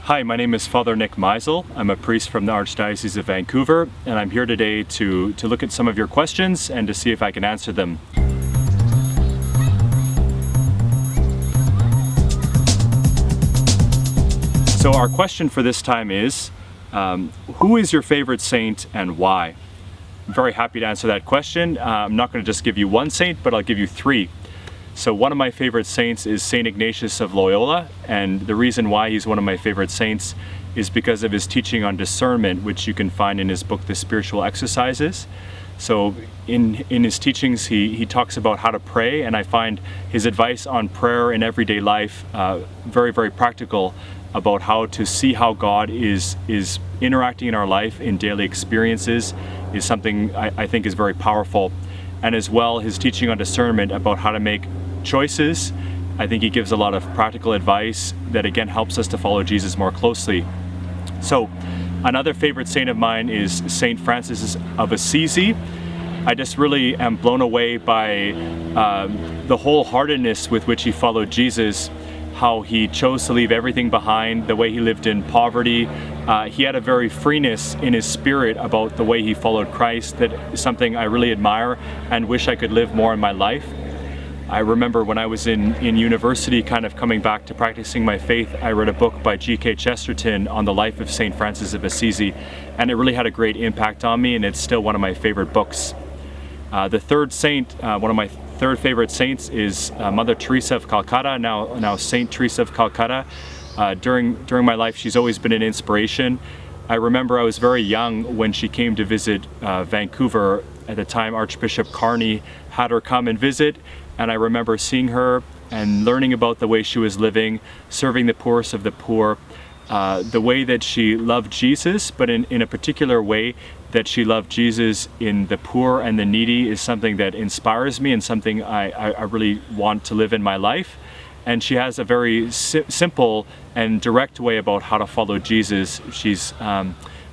Hi, my name is Father Nick Meisel. I'm a priest from the Archdiocese of Vancouver, and I'm here today to look at some of your questions and to see if I can answer them. So our question for this time is, who is your favorite saint and why? I'm very happy to answer that question. I'm not going to just give you one saint, but I'll give you three. So one of my favorite saints is Saint Ignatius of Loyola, and the reason why he's one of my favorite saints is because of his teaching on discernment, which you can find in his book, The Spiritual Exercises. So in his teachings, he talks about how to pray, and I find his advice on prayer in everyday life very, very practical about how to see how God is interacting in our life in daily experiences is something I think is very powerful. And as well, his teaching on discernment about how to make choices. I think he gives a lot of practical advice that again helps us to follow Jesus more closely. So another favorite saint of mine is Saint Francis of Assisi. I just really am blown away by the wholeheartedness with which he followed Jesus, how he chose to leave everything behind, the way he lived in poverty. He had a very freeness in his spirit about the way he followed Christ that is something I really admire and wish I could live more in my life. I remember when I was in university, kind of coming back to practicing my faith, I read a book by G.K. Chesterton on the life of St. Francis of Assisi, and it really had a great impact on me, and it's still one of my favorite books. The third saint, one of my third favorite saints is Mother Teresa of Calcutta, now Saint Teresa of Calcutta. During my life, she's always been an inspiration. I remember I was very young when she came to visit Vancouver. At the time, Archbishop Carney had her come and visit, and I remember seeing her and learning about the way she was living, serving the poorest of the poor, the way that she loved Jesus, but in a particular way that she loved Jesus in the poor and the needy is something that inspires me and something I really want to live in my life. And she has a very simple and direct way about how to follow Jesus. She's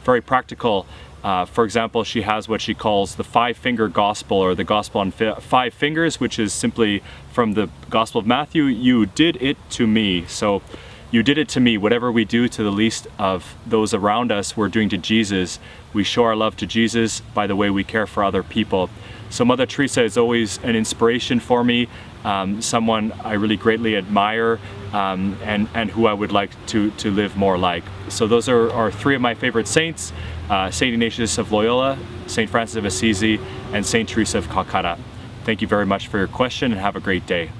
very practical. For example, she has what she calls the five-finger gospel, or the gospel on five fingers, which is simply from the Gospel of Matthew, you did it to me. So you did it to me. Whatever we do to the least of those around us, we're doing to Jesus. We show our love to Jesus by the way we care for other people. So Mother Teresa is always an inspiration for me, someone I really greatly admire, and who I would like to live more like. So those are three of my favorite saints, Saint Ignatius of Loyola, Saint Francis of Assisi, and Saint Teresa of Calcutta. Thank you very much for your question, and have a great day.